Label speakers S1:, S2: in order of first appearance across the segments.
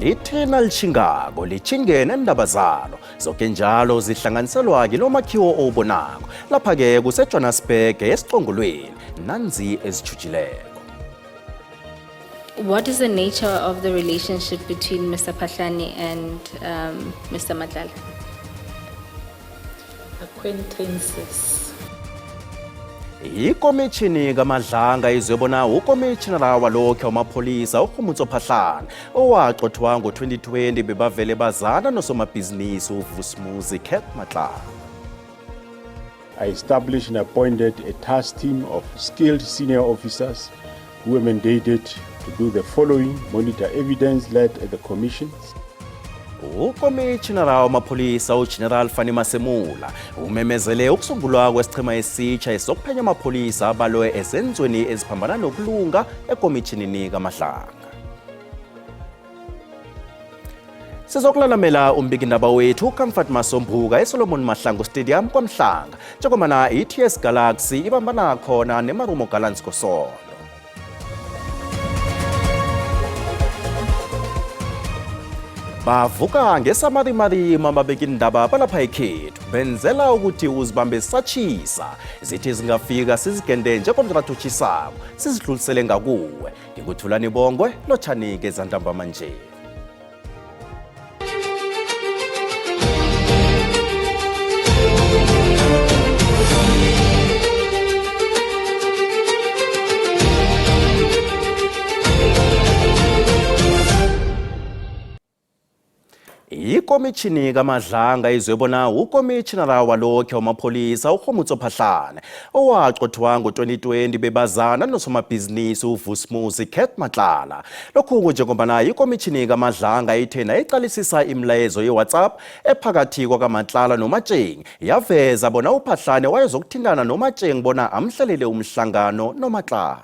S1: Lithina lishingako lichingene ndaba zalo zonke njalo zihlanganiselwa kilomakhiwo obonako lapha ke kuseJohannesburg esiqongolweni nanzi ezijujileko.
S2: What is the nature of the relationship between Mr. Phahlane and Mr. Matlala?
S3: Acquaintances.
S1: Ikomishini kaMadlanga izobona ukomishinala walokho wamapholisa uHumutso Phahlane owaqothwa ngo-2020 bebavele bazana nosomabhizinisi uVusumuzi Kurt Matlala.
S4: I established and appointed a task team of skilled senior officers who were mandated to do the following: monitor evidence led at the commissions.
S1: Ukomishinala wamapholisa uGeneral Fani Masemula umemezele ukusungulwa kwesichema esitsha esokuphenya amapholisa abalwe esenzweni eziphambana nokulunga ekomishinini kaMadlanga. Sizokulalamela umbikindaba wethu uComfort Masombuka eSolomon Mahlangu Stadium kwaMhlanga njengoba iTS Galaxy ibambana khona neMarumo Gallants Kosolo. Bavuka ngesamarimari mababekindaba balapha ekhethu benzela ukuthi uzibambe sachisa zithi zingafika sizigende njengoMntathu Chisako sizidlulisele ngakuwe ngikuthulani Bongwe lothanike ezandamba manje. Ikomishini kaMadlanga izobona ukomishinala walokho wamapholisa uHumutso Phahlane owaqothwa ngo-2020 bebazana nosomabhizinisi uVusumuzi Kurt Matlala. Lokhu njengoba ikomishini kaMadlanga ithena iqalisisa imlayezo yeWhatsApp ephakathi kwakaMatlala noMatsheng yaveza bona uPhahlane wayezokuthindana noMatsheng bona amhlalele umhlangano noMatlala.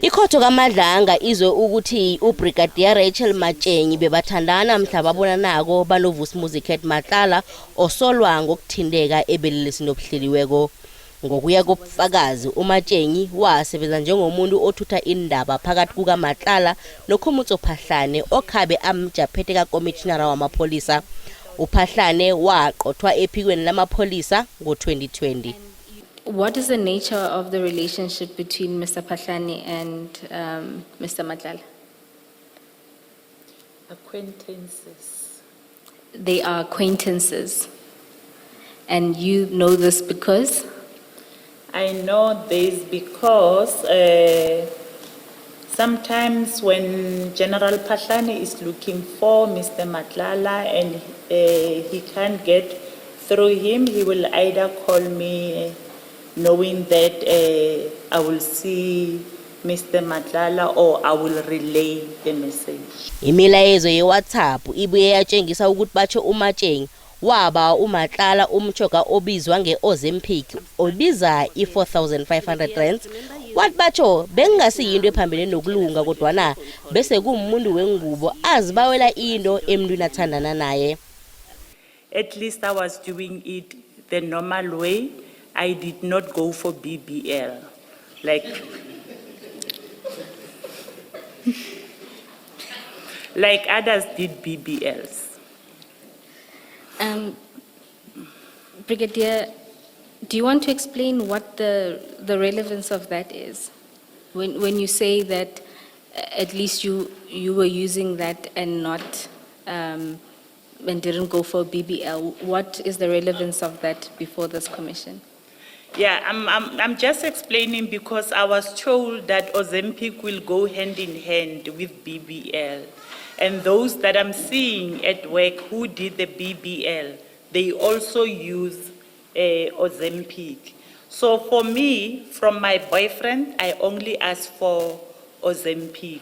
S5: Ikhotho kaMadlanga izwe ukuthi uBrigadier Rachel Matsheng bebathandana mhla babonanako banoVusumuzi Kurt Matlala osolwa ngokuthindeka ebelelesi nobuhleliweko. Ngokuya kobufakazi uMatsheng wasebenza njengomuntu othutha indaba phakathi kukaMatlala noHumutso Phahlane okhabe amjaphethe kakomishinara wamapholisa. uPhahlane waqothwa ephikweni lamapholisa ngo-2020.
S2: What is the nature of the relationship between Mr. Phahlane and Mr. Matlala?
S3: Acquaintances.
S2: They are acquaintances. And you know this because?
S3: I know this because sometimes when General Phahlane is looking for Mr. Matlala and he can't get through him, he will either call me knowing that I will see Mr. Matlala or I will relay the message.
S5: Imilayezo yeWhatsApp ibuye yatshengisa ukuthi batsho uMatsheng waba uMatlala umchoka obizwa ngeOzempic obiza i4,500 wathi batsho bengasiyinto ephambene nokulunga kodwana bese kumuntu wengubo azibawela into emntwini athandana naye.
S3: At least I was doing it the normal way. I did not go for BBL like others did BBLs.
S2: Brigadier, do you want to explain what the relevance of that is? When you say that at least you were using that and not and didn't go for BBL, what is the relevance of that before this commission?
S3: Yeah, I'm just explaining because I was told that Ozempic will go hand in hand with BBL. And those that I'm seeing at work who did the BBL, they also use Ozempic. So for me, from my boyfriend, I only asked for Ozempic.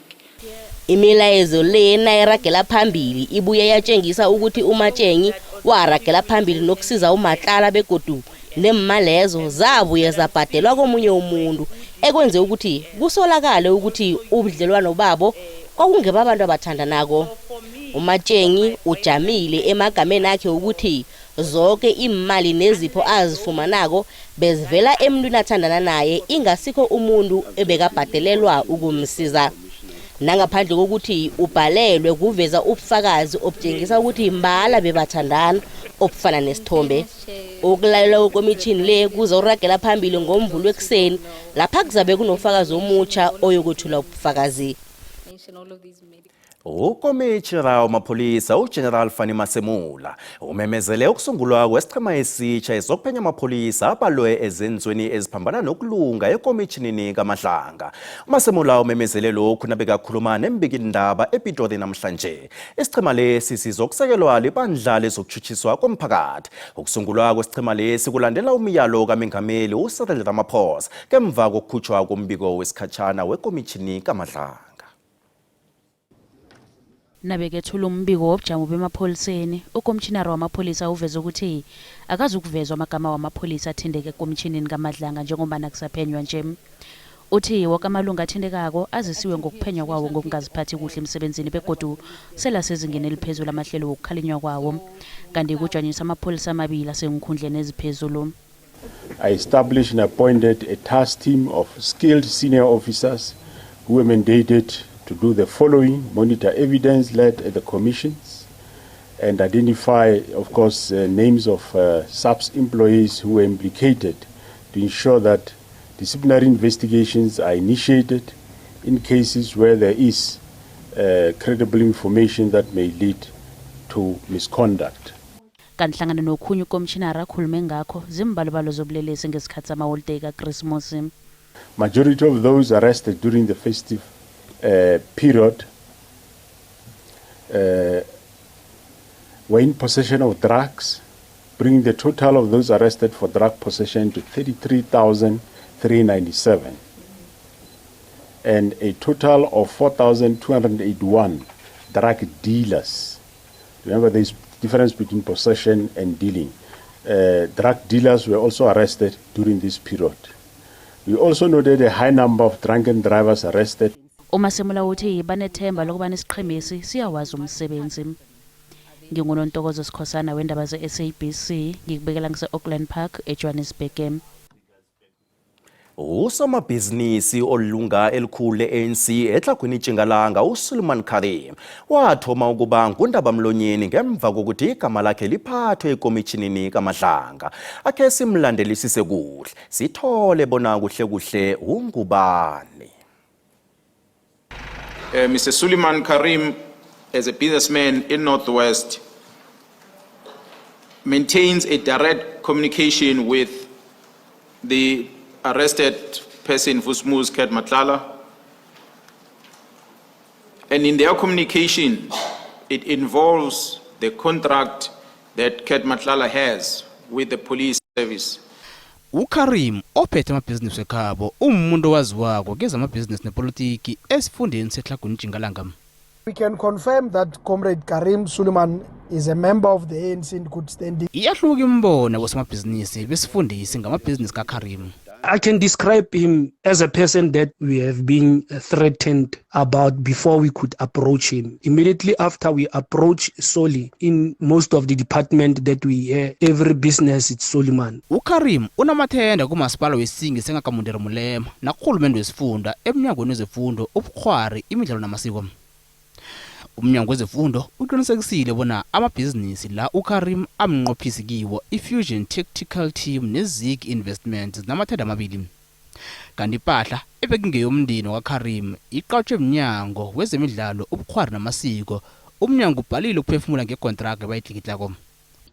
S5: Imilayezo lena iragela phambili ibuye yatshengisa ukuthi uMatsheng waragela phambili nokusiza uMatlala begodu nemalezo zabuye zabhadelwa komunye umuntu ekwenze ukuthi kusolakale ukuthi ubudlelwano babo kwakungebabantu abathandanako. uMatsheng ujamile emagameni akhe ukuthi zonke imali nezipho azifumanako bezivela emntwini athandana naye ingasikho umuntu ebekabhadelelwa ukumsiza. nangaphandle kokuthi ubhalelwe kuveza ubufakazi obutshengisa ukuthi imbala bebathandana obufana nesithombe. Ukulalelwa kwekomishini le kuzoragela phambili ngoMvulo ekuseni lapha kuzabe kunofakazi omutsha oyokuthula ubufakazi.
S1: Ukomitjhinara wamapholisa uGeneral Fani Masemula umemezele ukusungulwa kwesichema esitsha ezokuphenya amapholisa abalwe ezenzweni eziphambana nokulunga ekomitjhinini kaMadlanga. Masemula umemezele lokhu nabekakhuluma nembikindaba ePitori namhlanje. Isichema lesi sizokusekelwa libandla lezokutshutshiswa komphakathi. Ukusungulwa kwesichema lesi kulandela umyalo kaMengameli uCyril Ramaphosa ngemva kokukhutshwa kombiko wesikhatshana wekomitjhini kaMadlanga.
S6: Nabekethula umbiko wobujamo bemapholiseni, ukomishinara wamapholisa uveze ukuthi akazukuvezwa amagama wamapholisa athindeke ekomitjhinini kaMadlanga njengoba kusaphenywa nje. Uthi wonke amalunga athintekako azisiwe ngokuphenywa kwawo ngokungaziphathi kuhle emsebenzini begodu selasezingeni eliphezulu amahlelo wokukhalinywa kwawo. Kanti kujanyiswa amapholisa amabili asengikhundleni eziphezulu.
S4: I established and appointed a task team of skilled senior officers who were mandated to do the following: monitor evidence led at the commissions and identify, of course, names of SAPS employees who were implicated to ensure that disciplinary investigations are initiated in cases where there is credible information that may lead to misconduct.
S6: Kanhlangana nokhunye ukomishinara akhulume ngakho zimbalobalo zobulelesi ngesikhathi samaholiday kaChristmas.
S4: Majority of those arrested during the festive period were in possession of drugs, bringing the total of those arrested for drug possession to 33,397, and a total of 4,281 drug dealers. Remember, there's difference between possession and dealing. Drug dealers were also arrested during this period. We also noted a high number of drunken drivers arrested.
S6: Umasemula uthi banethemba lokubana isiqhemesi siyawazi umsebenzi. Ngingunontokozo Sikhosana wendaba ze-SABC ngikubekela ngise-Auckland Park eJohannesburg.
S1: Usomabhizinisi olunga elikhulu le-ANC eTlagwini Tjingalanga uSuleiman Karim wathoma ukuba ngundabamlonyeni ngemva kokuthi igama lakhe liphathwe ekomitjhinini kaMadlanga. Akhe simlandelisise kuhle sithole bona kuhle ungubani.
S7: Mr. Suleiman Karim, as a businessman in Northwest, maintains a direct communication with the arrested person, Vus'Muzi Ket Matlala. And in their communication, it involves the contract that Ket Matlala has with the police service.
S8: uKarim ophethe amabhizinisi ekhabo umuntu owaziwako kezamabhizinisi nepolitiki esifundeni seTlagwini Tjingalanga.
S9: We can confirm that Comrade Karim Suleiman is a member of the ANC in good standing.
S8: Iyahluka imbono kwasamabhizinisi besifundisi ngamabhizinisi kaKarim.
S10: I can describe him as a person that we have been threatened about before we could approach him. Immediately after we approach Soli, in most of the department that we have, every business it's Suleiman.
S8: uKarim unamathenda kumasipala wesingi sengakamundere mulema nakurhulumende wesifunda emnyangweni wezefundo ubukhwari imidlalo namasiko. Umnyango wezefundo uqinisekisile bona amabhizinisi la uKarim amnqophisi kiwo iFusion Tactical Team neZig Investments namathenda amabili. Kanti impahla ebekingeyomndeni kaKarim iqatshwe emnyango wezemidlalo ubukhwari namasiko. Umnyango ubhalile ukuphefumula ngecontract bayitlikitlako.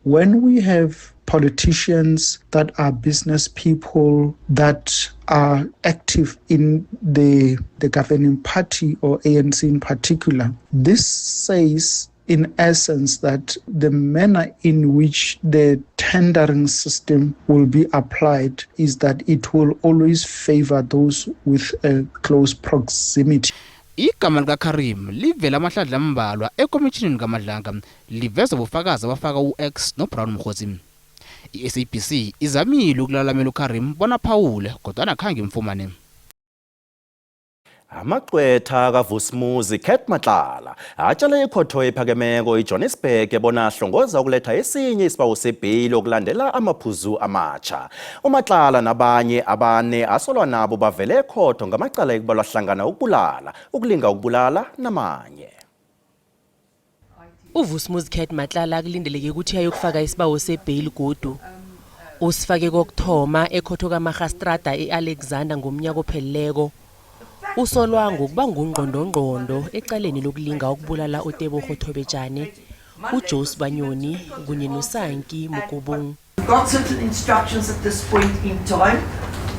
S11: When we have politicians that are business people that are active in the governing party or ANC in particular, this says in essence that the manner in which the tendering system will be applied is that it will always favor those with a close proximity.
S8: Igama likaKarim livela amahlandla ambalwa ekomitjhinini kaMadlanga liveza ubufakazi abafaka uX noBrown Mkhosi. iSABC izamile ukulalamela uKarim bona phawule kodwa akhange imfumane.
S1: Amagqwetha kaVusumuzi Kurt Matlala atshale ikhotho ephakemeko eJohannesburg ebona hlongoza ukuletha esinye isibawo sebheyili okulandela amaphuzu amatsha. uMatlala nabanye abane asolwa nabo bavele ekhotho ngamacala ekubalwa hlangana ukubulala, ukulinga ukubulala namanye.
S12: uVusumuzi Kurt Matlala kulindeleke ukuthi ayokufaka isibawo sebheyili godu. Usifake kokuthoma ekhotho kaMagistrata eAlexander ngomnyaka opheleleko. Usolwa ngokuba ngungqondongqondo ecaleni lokulinga ukubulala uTebogo Thobejane, uJosi Banyoni kunye noSanki Mukubung.
S13: We've got certain instructions at this point in time.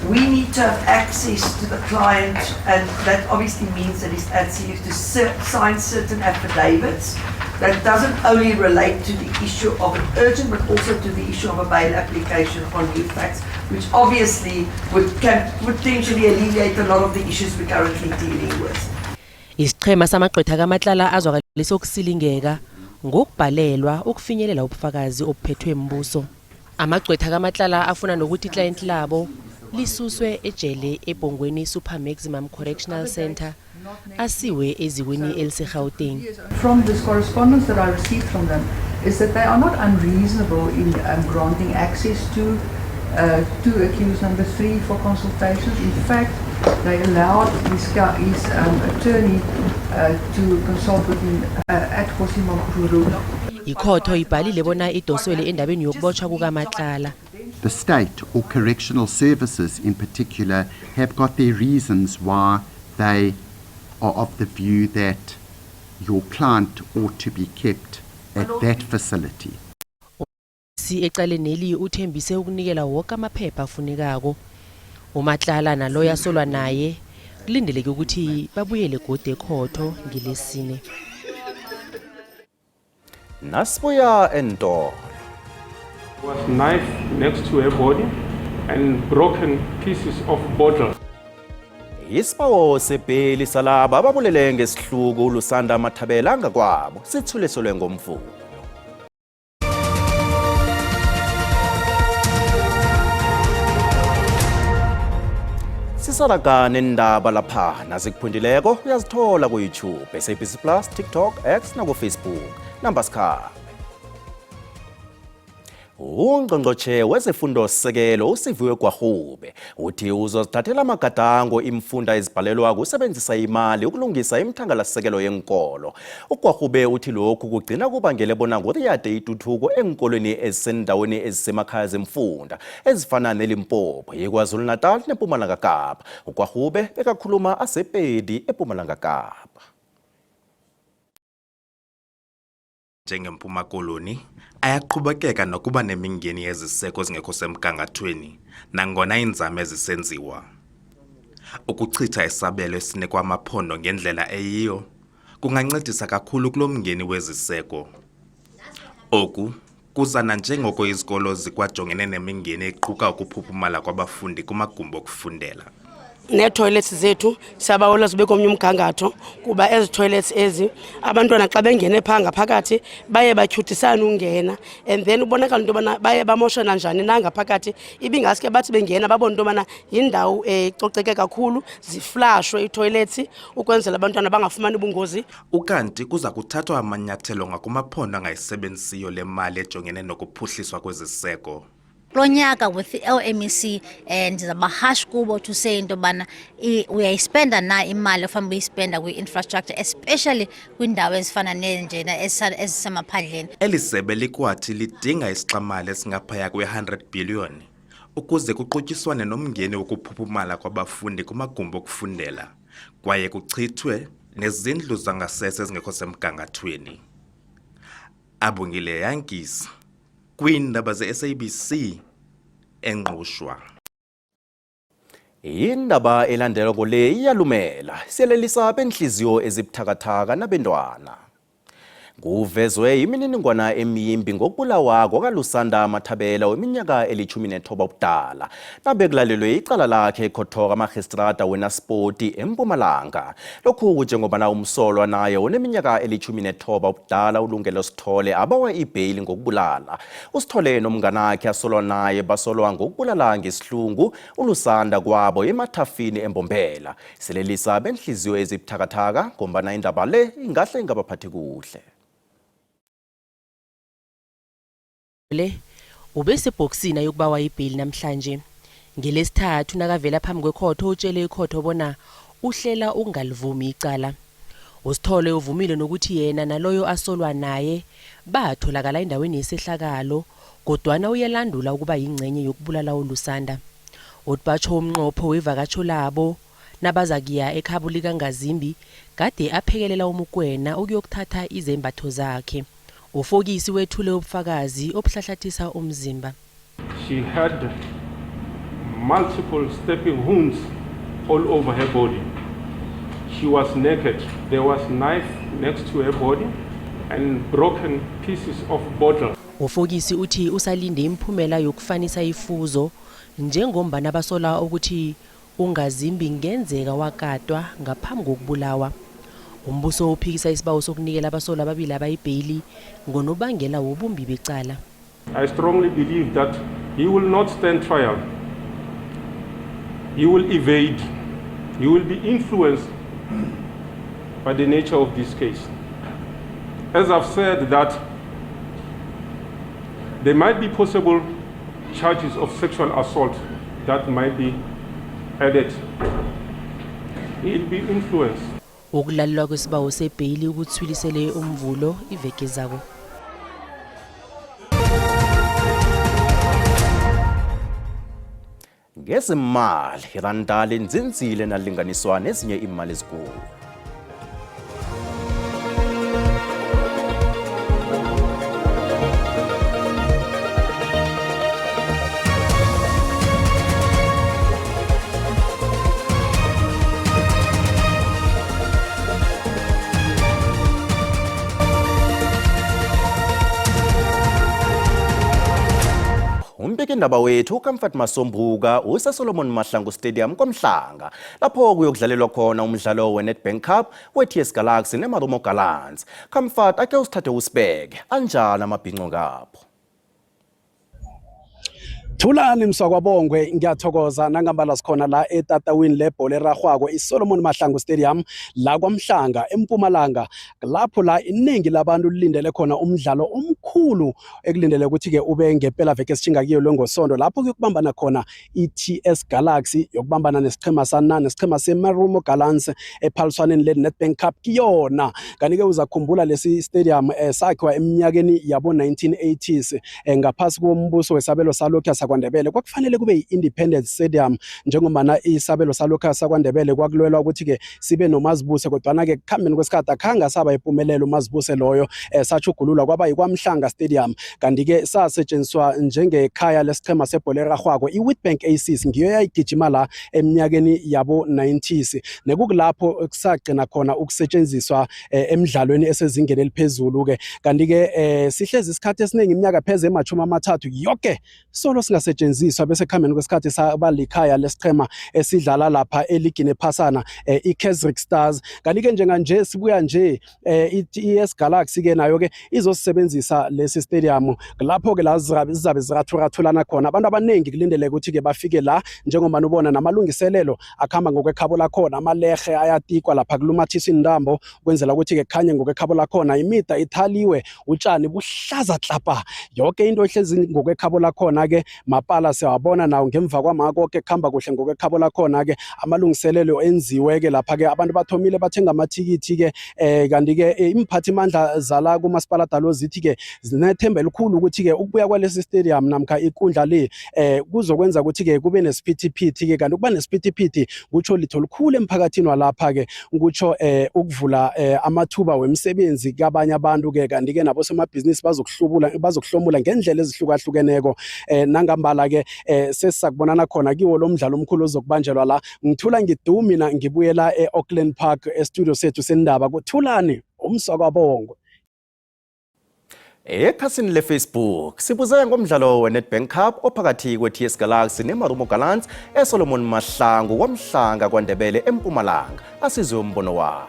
S13: We need to have access to the client, and that obviously means that he's actually to sign certain affidavits. That doesn't only relate to the issue of an urgent, but also to the issue of a bail application on new facts, which obviously can potentially alleviate a lot of the issues we're currently dealing with.
S12: Isiqhema samagqwetha kaMatlala azwakalise ukusilingeka ngokubhalelwa ukufinyelela ubufakazi obuphethwe embuso. Amagqwetha kaMatlala afuna nokuthi client labo lisuswe ejele eBhongweni Super Maximum Correctional Center asiwe ezikweni eliseGauteng.
S14: From this correspondence that I received from them is that they are not unreasonable in granting access to accused number 3 for consultations. In fact, they allowed his attorney to consult with him at Kosimamkhulu.
S12: Ikhotho ibhalile bona idoswele endabeni yokubotshwa kukaMatlala.
S15: The state or correctional services in particular have got their reasons why they are of the view that your client ought to be kept at that facility.
S12: Si ecaleni uthembise ukunikela wonke amaphepha afunekako. uMatlala naloya solwa naye kulindeleke ukuthi babuyele gode ekhotho ngelesine.
S1: Nasibuya eNtolo.
S16: Was knife next to her body and broken pieces of bottle.
S1: Isibawo sebheyili salaba ababulele ngesihluku uLusanda Mathabela ngakwabo sithuleselwe ngomvulo. Sisalaga nendaba lapha nazikuphundileko uyazithola ku YouTube, SABC Plus, TikTok, X na ku Facebook. Nambaskha. Ungqongqotjhe wezifundo sekelo uSiviwe Gwarube uthi uzozithathela amagadango imfunda ezibhalelwa kusebenzisa imali ukulungisa imithangalasekelo yenkolo. uGwarube uthi lokhu kugcina kubangele bona ngoriyade ituthuko enkolweni ezisendaweni ezisemakhaya zemfunda ezifana neLimpopo, eKwaZulu Natal neMpumalanga Kapa. uGwarube bekakhuluma asePedi eMpumalanga Kapa.
S17: Njengempuma koloni ayaqhubekeka nokuba nemingeni yeziseko zingekho semgangathweni nangona inzame ezisenziwa. Ukuchitha isabelo esinikwa amaphondo ngendlela eyiyo kungancedisa kakhulu kulomngeni weziseko. Oku kuzana njengoko izikolo zikwajongene nemingeni equka ukuphuphumala kwabafundi kumagumbi okufundela.
S18: Nee-toilets zethu siyabawola zibe komnye umgangatho kuba ezi toilets ezi abantwana xa bengene phaa ngaphakathi baye batyhudisana ungena, and then ubonakala into yobana baye bamoshana njani nangaphakathi. Ibingaske bathi bengena babona into yobana yindawo ecoceke kakhulu, ziflashwe ii-toilets ukwenzela abantwana bangafumani ubungozi.
S17: Ukanti kuza kuthathwa amanyathelo ngakumaphondo angayisebenzisiyo le mali ejongene nokuphuhliswa kweziseko.
S19: Lonyaka with the LMEC and the harsh kubo to say into bana uyayispenda na imali ofanele uyispenda kwi-infrastructure, especially kwindawo ezifana nenjena ezisemaphandleni.
S17: Elisebe likwathi lidinga isixamali esingaphaya kwe-100 billion ukuze kuqutyiswane nomngeni wokuphuphumala kwabafundi kumagumbi okufundela kwaye kuchithwe nezindlu zangasese ezingekho semgangathweni. Abongile Yankisi kwindaba ze-SABC eNgqushwa.
S1: Indaba elandela kule iyalumela siyalelisa benhliziyo ezibuthakathaka nabentwana. Kuvezwe imininingwana emimbi ngokubulawa kwaLusanda Mathabela weminyaka eli-19 ubudala. Nabekulalelwe icala lakhe eKhothora Magistrata weNaspoti eMpumalanga. Lokhu njengoba umsolwa naye oneminyaka eli-19 ubudala uLungelo Sithole abawa ibhayili ngokubulala. uSithole nomnganakhe asolwa naye basolwa ngokubulala ngesihlungu uLusanda kwabo emathafini eMbombela. Silelisa benhliziyo ezibuthakathaka ngombana indaba le ingahle ingabaphathi kuhle.
S12: Le ubesebhokisini yokubawa ibhayili namhlanje ngelesithathu nakavela phambi kwekhotho utshele ikhotho bona uhlela ukungalivumi icala. uSithole uvumile nokuthi yena naloyo asolwa naye batholakala endaweni yesehlakalo kodwana uyalandula ukuba yingcenye yokubulala uLusanda. uTbatsho umnqopho wevakatsho labo nabazakiya eKhabuli kaNgazimbi kade aphekelela uMukwena ukuyokuthatha izembatho zakhe. Ufokisi wethule ubufakazi obuhlahlathisa umzimba.
S16: She had multiple stabbing wounds all over her body. She was naked. There was knife next to her body and broken pieces of bottle.
S12: Ufokisi uthi usalinde imphumela yokufanisa ifuzo njengombana basola ukuthi uNgazimbi ngenzeka wakatwa ngaphambi kokubulawa. Umbuso uphikisa isibawo sokunikela abasola ababili abayibhayili ngonobangela wobumbi becala.
S16: I strongly believe that he will not stand trial. He will evade. He will be influenced by the nature of this case. As I've said that there might be possible charges of sexual assault that might be added. He'll be influenced.
S12: Ukulalelwa kwesibawo sebhayili ukuthulisele umvulo iveke zako.
S1: Ngezimali iranda linzinzile nalinganiswa nezinye imali ezinkulu. Umbikindaba wethu uKamfat Masombuka useSolomon Mahlangu Stadium koMhlanga lapho kuyokudlalelwa khona umdlalo weNedbank Cup weTS Galaxy neMarumo Gallants. Kamfat ake usithathe usibheke anjani amabhinqo ngapho.
S20: Thulani mswakwabongwe ngiyathokoza nangambala sikhona la etatawini lebhola eragwako iSolomon Mahlangu Stadium la kwaMhlanga eMpumalanga lapho la iningi labantu lilindele khona umdlalo omkhulu ekulindele ukuthi ke ube ngempela veke sichinga kiyo longosondo lapho kuyokubambana khona iTS Galaxy yokubambana nesichema sanana nesichema seMarumo Gallants ephaliswaneni leNedbank Cup kiyona kanike uzakhumbula lesi stadium sakhiwa eminyakeni yabo 1980s ngaphasi kombuso wesabelo salokhu KwaNdebele kwakufanele kube yi-Independence Stadium njengoba isabelo salokhu saKwaNdebele kwakulwelwa ukuthi ke sibe nomazibuse kodwa ke kuhambeni kwesikhathi akhanga saba impumelelo umazibuse loyo sachugululwa kwaba yiKwaMhlanga Stadium kanti ke sasetshenziswa njengekhaya lesichema sebhola eragwako iWitbank Aces ngiyo yayigijima la eminyakeni yabo 90s nekukulapho kusagcina khona ukusetshenziswa emidlalweni esezingeni eliphezulu ke kanti ke sihlezi isikhathi esiningi iminyaka pheze emachuma amathathu yonke solo singasetshenziswa bese khambeni kwesikhathi sabalikhaya lesichema esidlala lapha eligini ephasana iKaizer Stars kanti ke njenganje sibuya nje iTS Galaxy ke nayo ke izosebenzisa lesi stadium lapho ke la zizabe zirathulathulana khona abantu abaningi kulindele ukuthi ke bafike la njengoba ubona namalungiselelo akhamba ngokwekhabo lakhona amalehe ayatikwa lapha kulumathiswa indambo kwenzela ukuthi ke khanye ngokwekhabo lakhona imida ithaliwe utshani buhlaza hlapa yonke into ehlezi ngokwekhabo lakhona ke mapala siyabona nawo ngemva kwamako ke khamba kuhle ngokwekhabo lakhona ke amalungiselelo enziwe ke lapha ke abantu bathomile bathenga amathikithi ke kanti ke imphathi mandla zala kumasipala dalo zithi ke zinethemba elikhulu ukuthi ke ukubuya kwalesi stadium namkha ikundla le kuzokwenza ukuthi ke kube nesiphithiphithi ke kanti kuba nesiphithiphithi kutsho litho likhulu emphakathini walapha ke ukutsho ukuvula amathuba wemisebenzi kabanye abantu ke kanti ke nabo somabhizinisi bazokuhlomula ngendlela ezihlukahlukeneko nangambala ke sesakubonana khona kiwo lo mdlalo omkhulu ozokubanjelwa la ngithula ngidumi mina ngibuyela eAuckland Park estudio sethu sendaba kuthulani umswakwabongwe.
S1: Ekhasini leFacebook sibuze ngomdlalo weNedbank Cup ophakathi kweTS Galaxy neMarumo Gallants eSolomon Mahlangu kwamhlanga kwaNdebele eMpumalanga. Asizwe umbono wakho.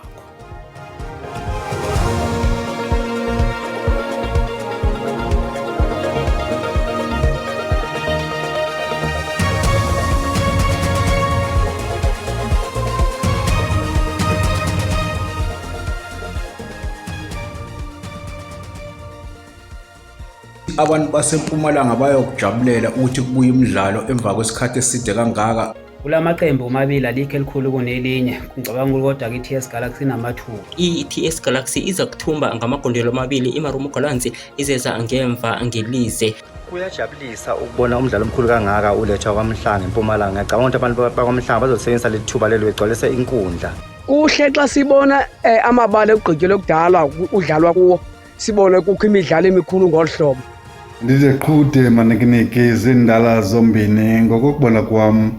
S21: Abantu baseMpumalanga bayokujabulela ukuthi kubuye umdlalo emva kwesikhathi eside kangaka.
S22: Kulamaqembu amabili alikho elikhulu kunelinye. Ngicabanga ukuthi kodwa iTS Galaxy inamathuba.
S23: iTS Galaxy iza kuthumba ngamagondelo amabili, iMarumo Gallants izeza ngemva ngelize.
S24: Kuyajabulisa ukubona umdlalo omkhulu kangaka ulethwa kwaMhlanga eMpumalanga. Ngicabanga ukuthi abantu bakwaMhlanga bazosebenzisa lethuba lelo begcwalise inkundla.
S25: Kuhle xa sibona amabala egqitshelo kudala udlalwa kuwo. Sibone kukho imidlalo emikhulu ngolhlobo.
S26: Ndizeqhude manekiniki izindala zombini ngokubona kwam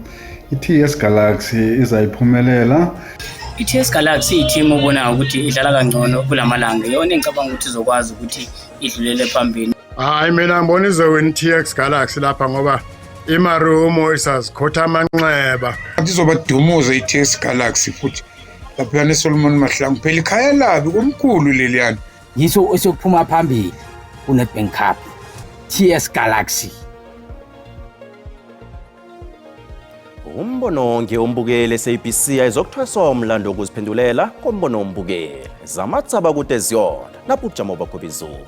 S26: iTS Galaxy izayiphumelela.
S22: iTS Galaxy iteam obona ukuthi idlala kangcono kulamalanga. Yona ngicabanga ukuthi izokwazi ukuthi idlulele phambili.
S27: Hayi mina ngibona izowina iTS Galaxy lapha ngoba iMarumo isazikhotha amanxeba.
S28: Izoba dumuza iTS Galaxy futhi lapha neSolomon Mahlangu phela ikhaya labi komkhulu leliyana.
S22: Yiso esokuphuma phambili kuNedbank Cup. TS Galaxy.
S1: Umbono ngeombukele SABC ayizokuthweswa umlando wokuziphendulela kombono ombukele. Zamatsaba kude ziyona napujamo bakho bizulu.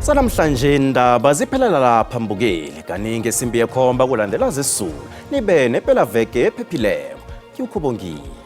S1: Sanamhlanje indaba ziphelela lapha mbukeli kaningi esimbi yekhomba kulandela zisulu nibe nephela veke ephephileyo. Ngiyukhubongile.